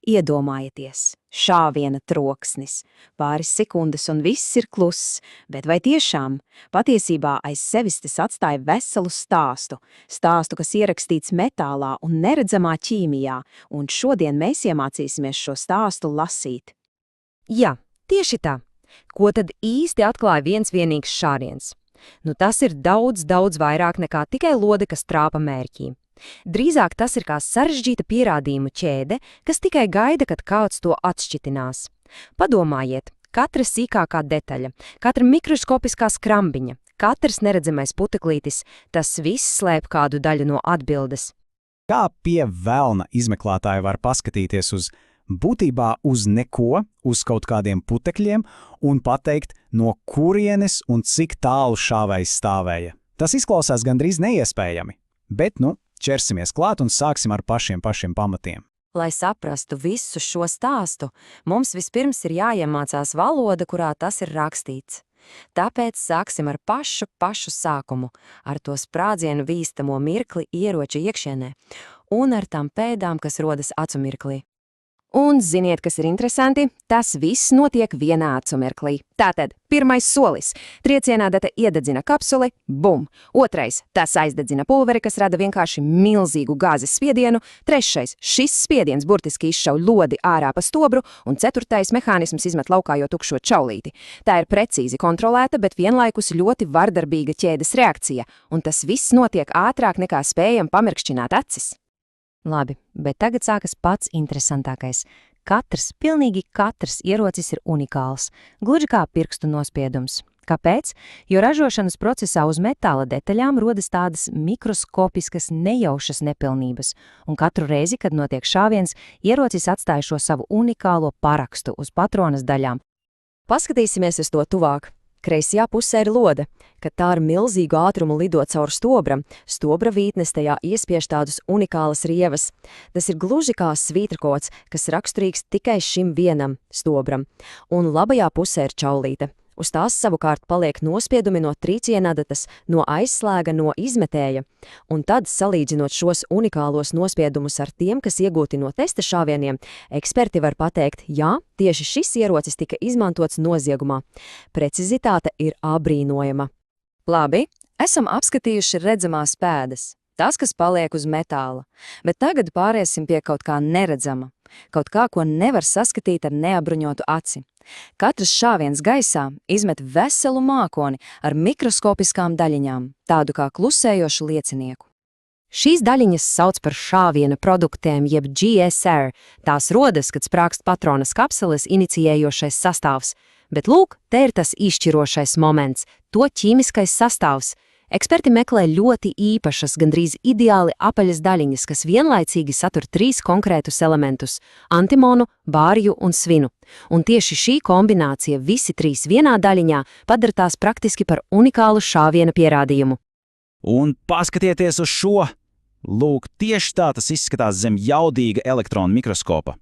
Iedomājieties, šāviena troksnis, pāris sekundes un viss ir kluss, bet vai tiešām? Patiesībā aiz sevis tas atstāja veselu stāstu, kas ierakstīts metālā un neredzamā ķīmijā, un šodien mēs iemācīsimies šo stāstu lasīt. Jā, tieši tā. Ko tad īsti atklāja viens vienīgs šāviens? Tas ir daudz vairāk nekā tikai lode, kas trāpa mērķī. Drīzāk tas ir kā sarežģīta pierādījumu ķēde, kas tikai gaida, kad kāds to atšķitinās. Padomājiet, katra sīkākā detaļa, katra mikroskopiskā skrambiņa, katrs neredzamais puteklītis, tas viss slēp kādu daļu no atbildes. Kā pie velna izmeklētāji var paskatīties būtībā uz neko, uz kaut kādiem putekļiem un pateikt, no kurienes un cik tālu šāvējs stāvēja? Tas izklausās gandrīz neiespējami, bet ķersimies klāt un sāksim ar pašiem pamatiem. Lai saprastu visu šo stāstu, mums vispirms ir jāiemācās valoda, kurā tas ir rakstīts. Tāpēc sāksim ar pašu sākumu, ar to sprādzienu vīstamo mirkli ieroča iekšienē un ar tām pēdām, kas rodas acu mirklī. Un ziniet, kas ir interesanti? Tas viss notiek vienā acu mirklī. Tātad, pirmais solis. Triecienā data iededzina kapsuli, bum! Otrais, tas aizdedzina pulveri, kas rada vienkārši milzīgu gāzes spiedienu. Trešais, šis spiediens burtiski izšauj lodi ārā pa stobru, un ceturtais mehānisms izmet laukā jau tukšo čaulīti. Tā ir precīzi kontrolēta, bet vienlaikus ļoti vardarbīga ķēdes reakcija, un tas viss notiek ātrāk nekā spējam pamirkšķināt acis. Labi, bet tagad sākas pats interesantākais. Pilnīgi katrs ierocis ir unikāls, gluži kā pirkstu nospiedums. Kāpēc? Jo ražošanas procesā uz metāla detaļām rodas tādas mikroskopiskas nejaušas nepilnības, un katru reizi, kad notiek šāviens, ierocis atstāja šo savu unikālo parakstu uz patronas daļām. Paskatīsimies uz to tuvāk. Kreisajā pusē ir lode, kad tā ar milzīgu ātrumu lido caur stobram, stobra vītnes tajā iespiež tādus unikālas rievas. Tas ir gluži kā svītrakots, kas raksturīgs tikai šim vienam stobram, un labajā pusē ir čaulīte. Uz tās savukārt paliek nospiedumi no trīcienadatas, no aizslēga, no izmetēja, un tad, salīdzinot šos unikālos nospiedumus ar tiem, kas iegūti no testa šāvieniem, eksperti var pateikt, jā, tieši šis ierocis tika izmantots noziegumā. Precizitāte ir abrīnojama. Labi, esam apskatījuši redzamās pēdas, tas, kas paliek uz metāla, bet tagad pāriesim pie kaut kā neredzama, kaut kā, ko nevar saskatīt ar neapbruņotu aci. Katrs šāviens gaisā izmet veselu mākoni ar mikroskopiskām daļiņām, tādu kā klusējošu liecinieku. Šīs daļiņas sauc par šāviena produktiem jeb GSR, tās rodas, kad sprākst patronas kapseles inicijējošais sastāvs, bet lūk, te ir tas izšķirošais moments, to ķīmiskais sastāvs. Eksperti meklē ļoti īpašas, gandrīz ideāli apaļas daļiņas, kas vienlaicīgi satur 3 konkrētus elementus – antimonu, bāriju un svinu. Un tieši šī kombinācija visi 3 vienā daļiņā padara tās praktiski par unikālu šāviena pierādījumu. Un paskatieties uz šo! Lūk, tieši tā tas izskatās zem jaudīga elektronu mikroskopa.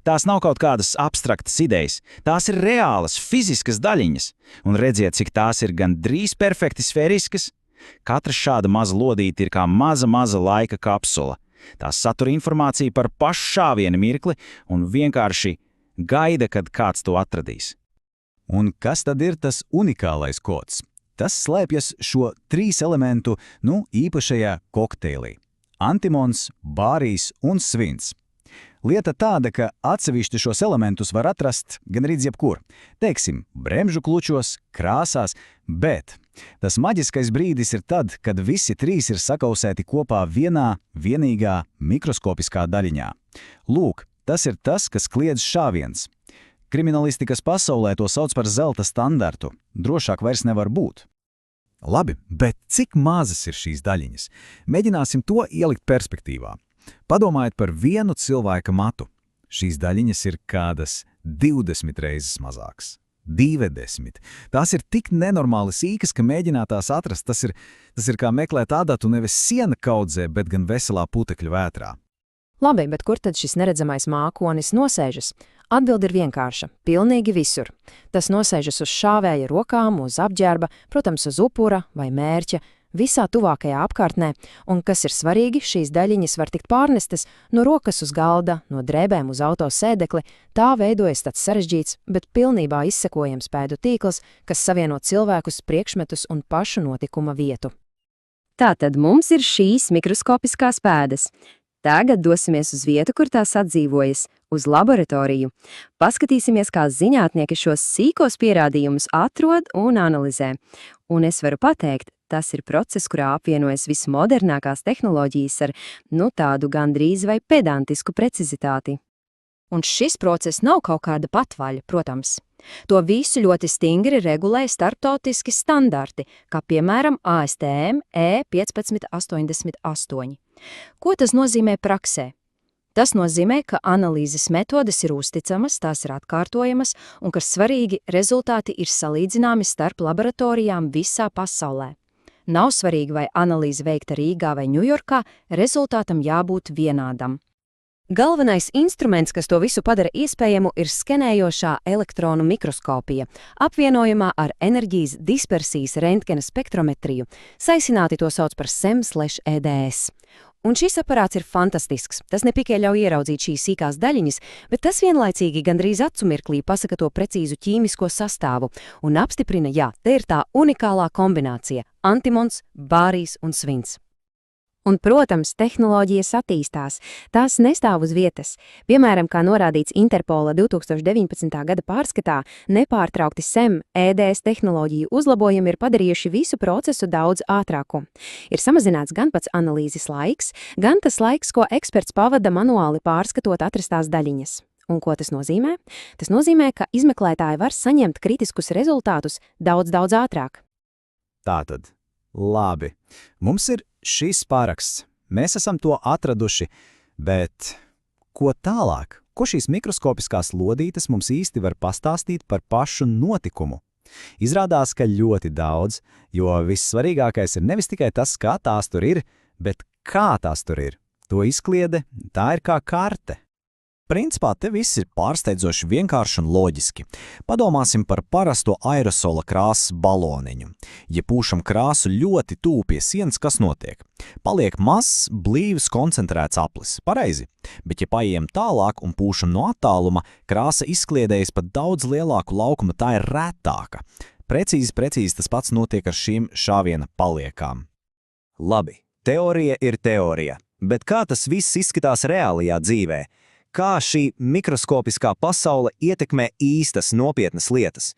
Tās nav kaut kādas abstraktas idejas, tās ir reālas, fiziskas daļiņas, un redziet, cik tās ir gandrīz perfekti sfēriskas. Katra šāda maza lodīte ir kā maza laika kapsula. Tās satura informāciju par pašu šāviena mirkli un vienkārši gaida, kad kāds to atradīs. Un kas tad ir tas unikālais kods? Tas slēpjas šo 3 elementu, īpašajā kokteilī – antimons, bārijs un svins. Lieta tāda, ka atsevišķi šos elementus var atrast gandrīz jebkur. Teiksim, bremžu klučos, krāsās, bet tas maģiskais brīdis ir tad, kad visi 3 ir sakausēti kopā vienīgā mikroskopiskā daļiņā. Lūk, tas ir tas, kas kliedz šāviens. Kriminālistikas pasaulē to sauc par zelta standartu. Drošāk vairs nevar būt. Labi, bet cik mazas ir šīs daļiņas? Mēģināsim to ielikt perspektīvā. Padomājiet par vienu cilvēka matu. Šīs daļiņas ir kādas 20 reizes mazākas. 20. Tās ir tik nenormāli sīkas, ka mēģināt tās atrast, tas ir kā meklēt adatu nevis siena kaudzē, bet gan veselā putekļu vētrā. Labi, bet kur tad šis neredzamais mākonis nosēžas? Atbilde ir vienkārša – pilnīgi visur. Tas nosēžas uz šāvēja rokām, uz apģērba, protams, uz upura vai mērķa, visā tuvākajā apkārtnē, un, kas ir svarīgi, šīs daļiņas var tikt pārnestas no rokas uz galda, no drēbēm uz auto sēdekli, tā veidojas tāds sarežģīts, bet pilnībā izsekojams pēdu tīkls, kas savieno cilvēkus, priekšmetus un pašu notikuma vietu. Tātad mums ir šīs mikroskopiskās pēdas. Tagad dosimies uz vietu, kur tās atdzīvojas, uz laboratoriju. Paskatīsimies, kā zinātnieki šos sīkos pierādījumus atrod un analizē. Un es varu pateikt, tas ir process, kurā apvienojas vismodernākās tehnoloģijas ar, tādu gandrīz vai pedantisku precizitāti. Un šis process nav kaut kāda patvaļa, protams. To visu ļoti stingri regulē starptautiski standarti, kā piemēram ASTM E1588. Ko tas nozīmē praksē? Tas nozīmē, ka analīzes metodes ir uzticamas, tās ir atkārtojamas un, kas svarīgi, rezultāti ir salīdzināmi starp laboratorijām visā pasaulē. Nav svarīgi, vai analīze veikta Rīgā vai Ņujorkā, rezultātam jābūt vienādam. Galvenais instruments, kas to visu padara iespējamu, ir skenējošā elektronu mikroskopija, apvienojumā ar enerģijas dispersijas rentgena spektrometriju. Saīsināti to sauc par SEM/EDS. Un šis aparāts ir fantastisks. Tas ne tikai ļauj ieraudzīt šīs sīkās daļiņas, bet tas vienlaicīgi gandrīz acumirklī pasaka to precīzu ķīmisko sastāvu un apstiprina, jā, te ir tā unikālā kombinācija – antimons, bārijas un svins. Un, protams, tehnoloģijas attīstās, tās nestāv uz vietas. Piemēram, kā norādīts Interpola 2019. gada pārskatā, nepārtraukti SEM/EDS tehnoloģiju uzlabojumi ir padarījuši visu procesu daudz ātrāku. Ir samazināts gan pats analīzes laiks, gan tas laiks, ko eksperts pavada manuāli pārskatot atrastās daļiņas. Un ko tas nozīmē? Tas nozīmē, ka izmeklētāji var saņemt kritiskus rezultātus daudz ātrāk. Tātad, labi, mums ir šis paraksts. Mēs esam to atraduši, bet ko tālāk? Ko šīs mikroskopiskās lodītes mums īsti var pastāstīt par pašu notikumu? Izrādās, ka ļoti daudz, jo vissvarīgākais ir nevis tikai tas, kā tās tur ir, bet kā tās tur ir. To izkliede, tā ir kā karte. Principā te viss ir pārsteidzoši vienkārši un loģiski. Padomāsim par parasto aerosola krāsas baloniņu. Ja pūšam krāsu ļoti tuvu pie sienas, kas notiek? Paliek mazs, blīvs, koncentrēts aplis. Pareizi. Bet ja paejam tālāk un pūšam no attāluma, krāsa izkliedējas pat daudz lielāku laukumu, tā ir retāka. Precīzi tas pats notiek ar šīm šāviena paliekām. Labi, teorija ir teorija, bet kā tas viss izskatās reālajā dzīvē? Kā šī mikroskopiskā pasaule ietekmē īstas nopietnas lietas?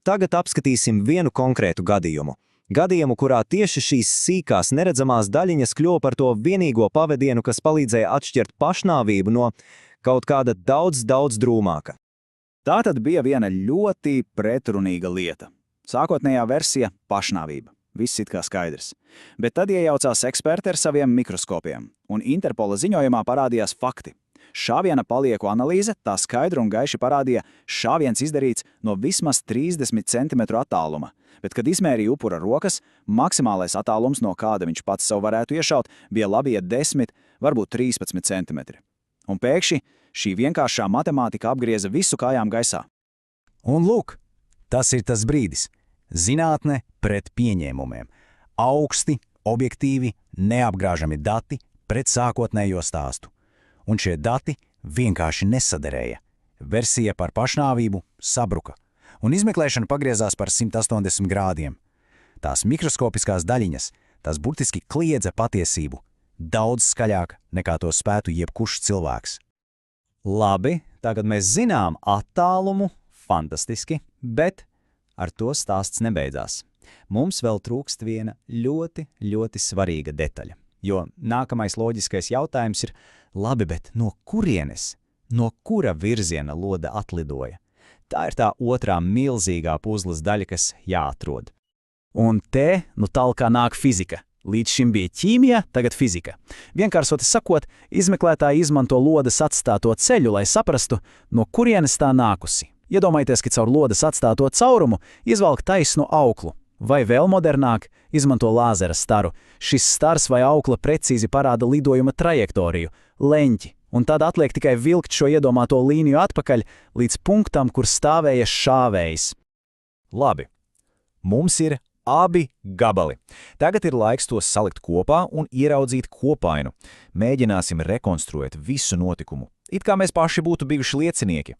Tagad apskatīsim vienu konkrētu gadījumu. Gadījumu, kurā tieši šīs sīkās neredzamās daļiņas kļuva par to vienīgo pavadienu, kas palīdzēja atšķirt pašnāvību no kaut kāda daudz drūmāka. Tā tad bija viena ļoti pretrunīga lieta. Sākotnējā versija – pašnāvība. Viss it kā skaidrs. Bet tad iejaucās eksperti ar saviem mikroskopiem, un Interpola ziņojumā parādījās fakti. Šāviena palieku analīze tā skaidri un gaiši parādīja, šāviens izdarīts no vismaz 30 cm attāluma, bet, kad izmērīja upura rokas, maksimālais attālums, no kāda viņš pats sev varētu iešaut, bija labie 10, varbūt 13 cm. Un pēkšņi šī vienkāršā matemātika apgrieza visu kājām gaisā. Un lūk, tas ir tas brīdis. Zinātne pret pieņēmumiem. Augsti, objektīvi, neapgrāžami dati pret sākotnējo stāstu. Un šie dati vienkārši nesaderēja. Versija par pašnāvību sabruka, un izmeklēšana pagriezās par 180 grādiem. Tās mikroskopiskās daļiņas, tās burtiski kliedza patiesību, daudz skaļāk nekā to spētu jebkurš cilvēks. Labi, tagad mēs zinām attālumu, fantastiski, bet ar to stāsts nebeidzās. Mums vēl trūkst viena ļoti svarīga detaļa, jo nākamais loģiskais jautājums ir, labi, bet no kurienes, no kura virziena lode atlidoja? Tā ir tā otrā milzīgā puzles daļa, kas jāatrod. Un te, tālāk nāk fizika. Līdz šim bija ķīmija, tagad fizika. Vienkāršoti sakot, izmeklētāji izmanto lodes atstāto ceļu, lai saprastu, no kurienes tā nākusi. Iedomājieties, ka caur lodes atstāto caurumu izvelk taisnu auklu. Vai vēl modernāk, izmanto lāzera staru. Šis stars vai aukla precīzi parāda lidojuma trajektoriju, leņķi, un tad atliek tikai vilkt šo iedomāto līniju atpakaļ līdz punktam, kur stāvēja šāvējs. Labi, mums ir abi gabali. Tagad ir laiks tos salikt kopā un ieraudzīt kopainu. Mēģināsim rekonstruēt visu notikumu, it kā mēs paši būtu bijuši liecinieki.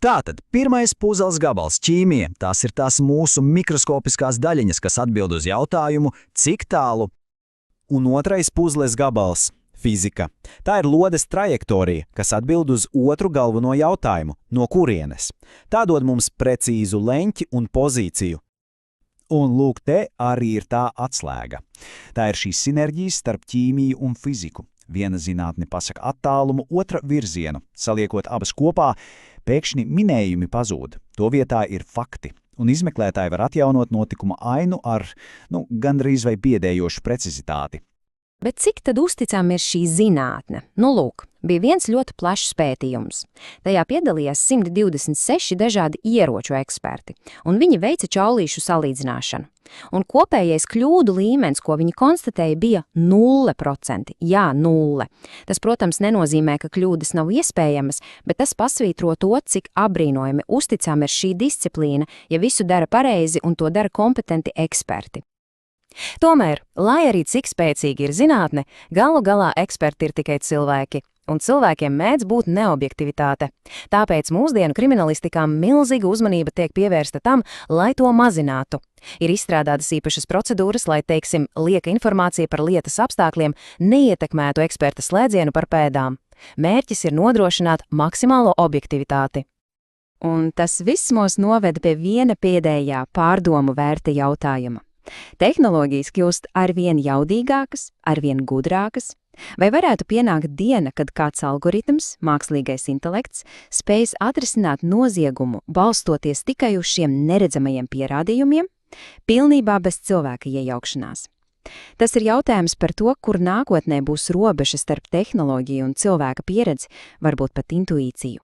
Tātad, pirmais puzles gabals – ķīmija. Tās ir tās mūsu mikroskopiskās daļiņas, kas atbild uz jautājumu, cik tālu. Un otrais puzles gabals – fizika. Tā ir lodes trajektorija, kas atbild uz otru galveno jautājumu – no kurienes. Tā dod mums precīzu leņķi un pozīciju. Un lūk, te arī ir tā atslēga. Tā ir šīs sinerģijas starp ķīmiju un fiziku. Viena zinātne pasaka attālumu, otra virzienu. Saliekot abas kopā, pēkšņi minējumi pazūd. To vietā ir fakti. Un izmeklētāji var atjaunot notikuma ainu ar, gandrīz vai biedējošu precizitāti. Bet cik tad uzticām ir šī zinātne? Lūk, bija viens ļoti plašs pētījums. Tajā piedalījās 126 dažādi ieroču eksperti, un viņi veica čaulīšu salīdzināšanu. Un kopējais kļūdu līmenis, ko viņi konstatēja, bija 0%. Jā, 0. Tas, protams, nenozīmē, ka kļūdas nav iespējamas, bet tas pasvītro to, cik apbrīnojami uzticām ir šī disciplīna, ja visu dara pareizi un to dara kompetenti eksperti. Tomēr, lai arī cik spēcīgi ir zinātne, galu galā eksperti ir tikai cilvēki, un cilvēkiem mēdz būt neobjektivitāte. Tāpēc mūsdienu kriminālistikā milzīga uzmanība tiek pievērsta tam, lai to mazinātu. Ir izstrādātas īpašas procedūras, lai, teiksim, lieka informācija par lietas apstākļiem neietekmētu eksperta slēdzienu par pēdām. Mērķis ir nodrošināt maksimālo objektivitāti. Un tas viss mūs noved pie viena pēdējā pārdomu vērta jautājuma. Tehnoloģijas kļūst arvien jaudīgākas, arvien gudrākas. Vai varētu pienākt diena, kad kāds algoritms, mākslīgais intelekts, spējas atrisināt noziegumu, balstoties tikai uz šiem neredzamajiem pierādījumiem, pilnībā bez cilvēka iejaukšanās? Tas ir jautājums par to, kur nākotnē būs robeža starp tehnoloģiju un cilvēka pieredzi, varbūt pat intuīciju.